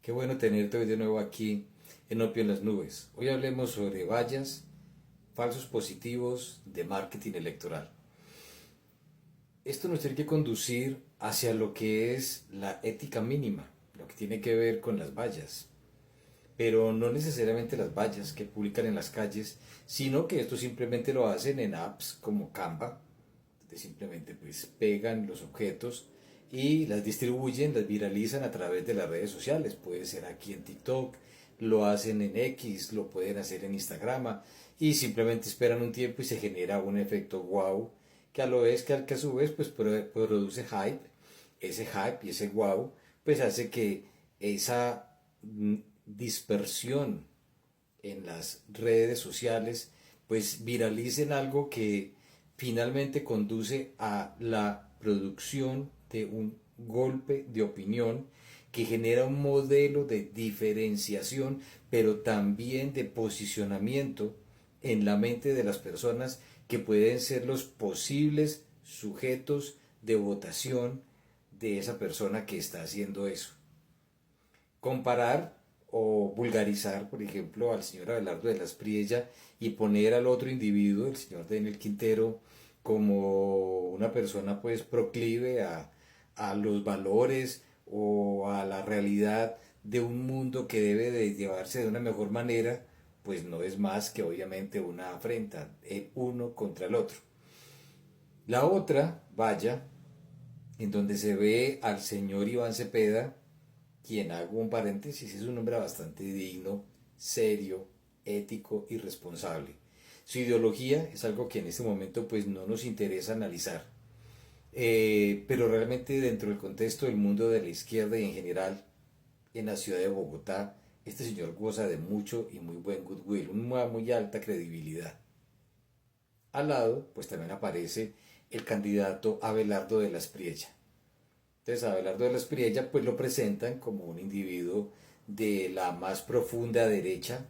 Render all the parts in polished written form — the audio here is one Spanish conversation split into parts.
Qué bueno tenerte hoy de nuevo aquí en Opio en las Nubes. Hoy hablemos sobre vallas, falsos positivos de marketing electoral. Esto nos tiene que conducir hacia lo que es la ética mínima, lo que tiene que ver con las vallas. Pero no necesariamente las vallas que publican en las calles, sino que esto simplemente lo hacen en apps como Canva, donde simplemente pues pegan los objetos y las distribuyen, las viralizan a través de las redes sociales. Puede ser aquí en TikTok, lo hacen en X, lo pueden hacer en Instagram y simplemente esperan un tiempo y se genera un efecto wow que que a su vez pues produce hype. Ese hype y ese wow pues hace que esa dispersión en las redes sociales pues viralicen algo que finalmente conduce a la producción de un golpe de opinión que genera un modelo de diferenciación, pero también de posicionamiento en la mente de las personas que pueden ser los posibles sujetos de votación de esa persona que está haciendo eso. Comparar o vulgarizar, por ejemplo, al señor Abelardo de la Espriella y poner al otro individuo, el señor Daniel Quintero, como una persona pues proclive a los valores o a la realidad de un mundo que debe de llevarse de una mejor manera, pues no es más que obviamente una afrenta, el uno contra el otro. La otra, vaya, en donde se ve al señor Iván Cepeda, quien, hago un paréntesis, es un hombre bastante digno, serio, ético y responsable. Su ideología es algo que en este momento pues no nos interesa analizar. Pero realmente dentro del contexto del mundo de la izquierda y en general en la ciudad de Bogotá, este señor goza de mucho y muy buen goodwill, una muy alta credibilidad. Al lado, pues también aparece el candidato Abelardo de la Espriella. Entonces, Abelardo de la Espriella pues lo presentan como un individuo de la más profunda derecha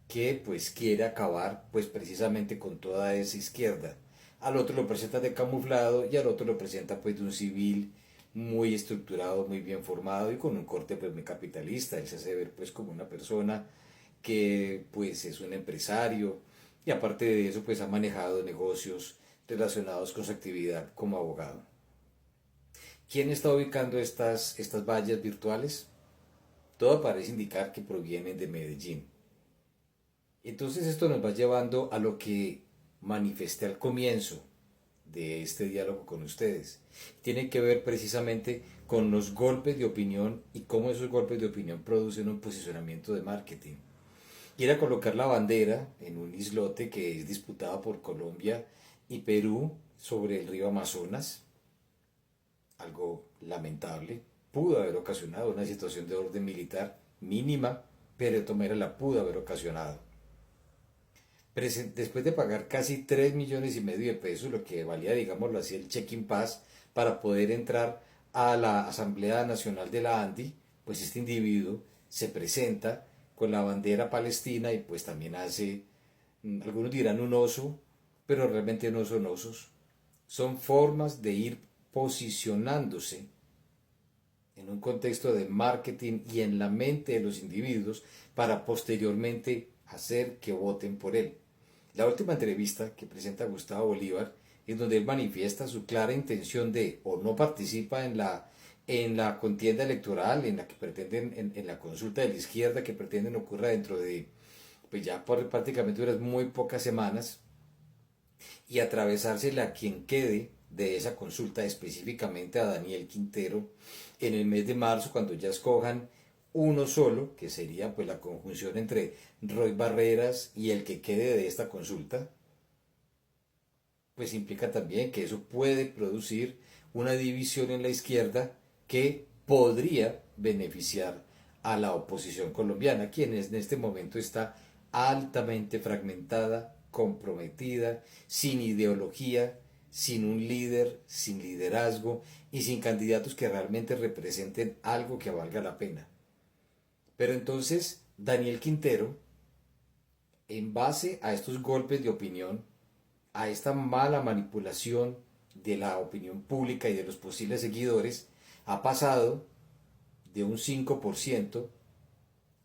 que pues quiere acabar pues precisamente con toda esa izquierda. Al otro lo presenta de camuflado y al otro lo presenta pues de un civil muy estructurado, muy bien formado y con un corte pues muy capitalista. Él se hace ver pues como una persona que pues es un empresario y aparte de eso pues ha manejado negocios relacionados con su actividad como abogado. ¿Quién está ubicando estas vallas virtuales? Todo parece indicar que provienen de Medellín. Entonces esto nos va llevando a lo que manifesté al comienzo de este diálogo con ustedes. Tiene que ver precisamente con los golpes de opinión y cómo esos golpes de opinión producen un posicionamiento de marketing. Ir a colocar la bandera en un islote que es disputado por Colombia y Perú sobre el río Amazonas, algo lamentable, pudo haber ocasionado una situación de orden militar mínima, pero de todas maneras la pudo haber ocasionado. Después de pagar casi 3 millones y medio de pesos, lo que valía, digámoslo así, el check-in pass para poder entrar a la Asamblea Nacional de la ANDI, pues este individuo se presenta con la bandera palestina y pues también hace, algunos dirán un oso, pero realmente no son osos. Son formas de ir posicionándose en un contexto de marketing y en la mente de los individuos para posteriormente hacer que voten por él. La última entrevista que presenta Gustavo Bolívar es donde él manifiesta su clara intención de o no participa en la contienda electoral, en la que pretenden, en la consulta de la izquierda que pretenden ocurra dentro de, pues ya por prácticamente unas muy pocas semanas, y atravesársela a quien quede de esa consulta, específicamente a Daniel Quintero, en el mes de marzo, cuando ya escojan uno solo, que sería pues la conjunción entre Roy Barreras y el que quede de esta consulta, pues implica también que eso puede producir una división en la izquierda que podría beneficiar a la oposición colombiana, quien en este momento está altamente fragmentada, comprometida, sin ideología, sin un líder, sin liderazgo y sin candidatos que realmente representen algo que valga la pena. Pero entonces Daniel Quintero, en base a estos golpes de opinión, a esta mala manipulación de la opinión pública y de los posibles seguidores, ha pasado de un 5%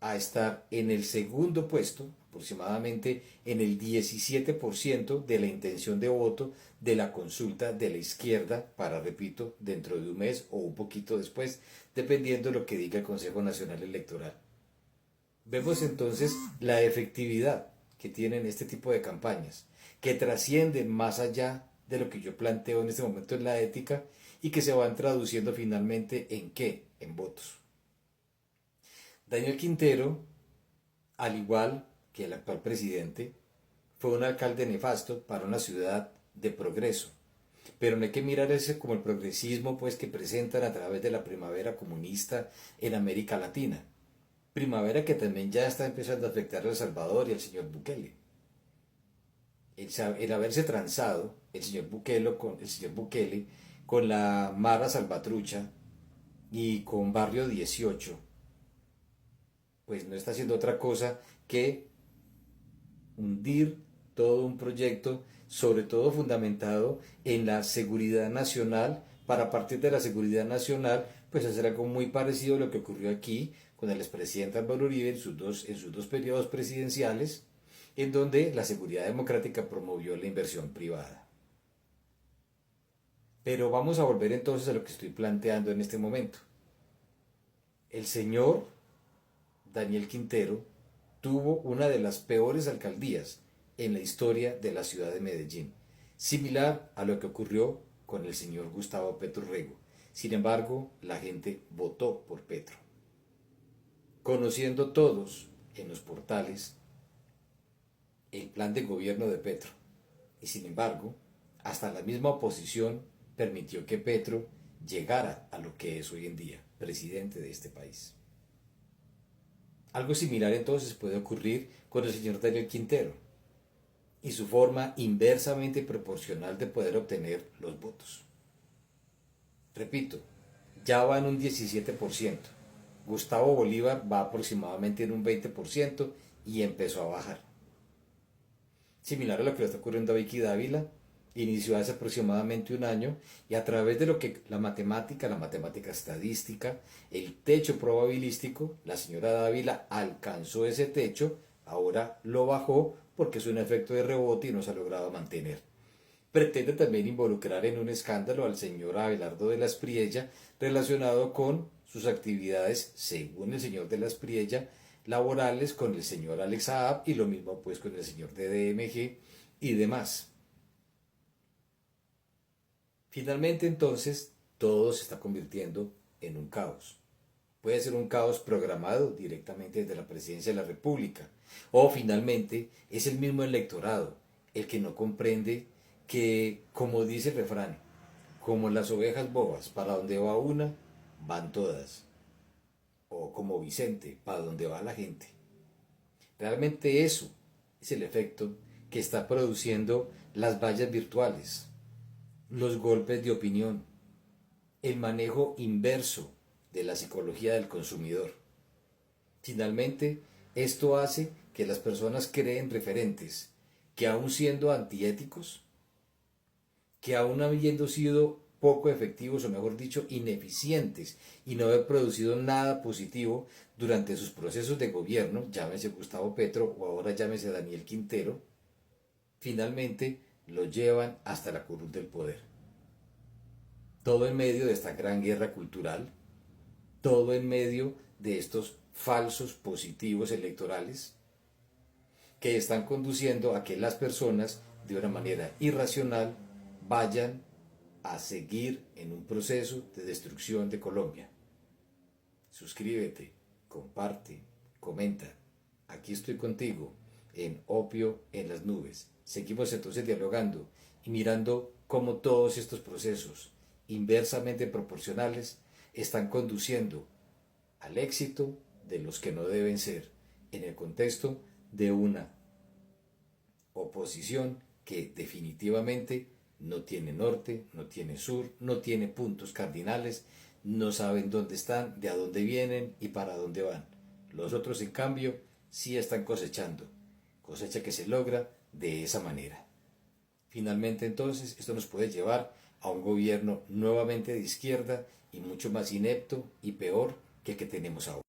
a estar en el segundo puesto, aproximadamente en el 17% de la intención de voto de la consulta de la izquierda para, repito, dentro de un mes o un poquito después, dependiendo de lo que diga el Consejo Nacional Electoral. Vemos entonces la efectividad que tienen este tipo de campañas, que trascienden más allá de lo que yo planteo en este momento en la ética y que se van traduciendo finalmente en qué, en votos. Daniel Quintero, al igual que el actual presidente, fue un alcalde nefasto para una ciudad de progreso. Pero no hay que mirar ese como el progresismo pues que presentan a través de la primavera comunista en América Latina. Primavera que también ya está empezando a afectar a El Salvador y al señor Bukele. El haberse transado el señor Bukele con la Mara Salvatrucha y con Barrio 18, pues no está haciendo otra cosa que hundir todo un proyecto, sobre todo fundamentado en la seguridad nacional, para a partir de la seguridad nacional, pues hacer algo muy parecido a lo que ocurrió aquí con el expresidente Álvaro Uribe en sus dos periodos presidenciales, en donde la seguridad democrática promovió la inversión privada. Pero vamos a volver entonces a lo que estoy planteando en este momento. El señor Daniel Quintero tuvo una de las peores alcaldías en la historia de la ciudad de Medellín, similar a lo que ocurrió con el señor Gustavo Petro Rego. Sin embargo, la gente votó por Petro. Conociendo todos en los portales el plan de gobierno de Petro. Y sin embargo, hasta la misma oposición permitió que Petro llegara a lo que es hoy en día, presidente de este país. Algo similar entonces puede ocurrir con el señor Daniel Quintero y su forma inversamente proporcional de poder obtener los votos. Repito, ya va en un 17%. Gustavo Bolívar va aproximadamente en un 20% y empezó a bajar. Similar a lo que le está ocurriendo a Vicky Dávila, inició hace aproximadamente un año y a través de lo que la matemática estadística, el techo probabilístico, la señora Dávila alcanzó ese techo, ahora lo bajó porque es un efecto de rebote y no se ha logrado mantener. Pretende también involucrar en un escándalo al señor Abelardo de la Espriella relacionado con sus actividades, según el señor de la Espriella, laborales con el señor Alex Saab y lo mismo pues con el señor de DMG y demás. Finalmente entonces todo se está convirtiendo en un caos. Puede ser un caos programado directamente desde la presidencia de la República o finalmente es el mismo electorado el que no comprende que, como dice el refrán, como las ovejas bobas, para donde va una, van todas. O como Vicente, para donde va la gente. Realmente eso es el efecto que está produciendo las vallas virtuales, los golpes de opinión, el manejo inverso de la psicología del consumidor. Finalmente, esto hace que las personas creen referentes que aun siendo antiéticos, que aun habiendo sido poco efectivos o mejor dicho ineficientes y no haber producido nada positivo durante sus procesos de gobierno, llámese Gustavo Petro o ahora llámese Daniel Quintero, finalmente lo llevan hasta la curul del poder. Todo en medio de esta gran guerra cultural, todo en medio de estos falsos positivos electorales que están conduciendo a que las personas de una manera irracional vayan a seguir en un proceso de destrucción de Colombia. Suscríbete, comparte, comenta. Aquí estoy contigo en Opio en las Nubes. Seguimos entonces dialogando y mirando cómo todos estos procesos inversamente proporcionales están conduciendo al éxito de los que no deben ser en el contexto de una oposición que definitivamente no tiene norte, no tiene sur, no tiene puntos cardinales, no saben dónde están, de a dónde vienen y para dónde van. Los otros, en cambio, sí están cosechando, cosecha que se logra de esa manera. Finalmente, entonces, esto nos puede llevar a un gobierno nuevamente de izquierda y mucho más inepto y peor que el que tenemos ahora.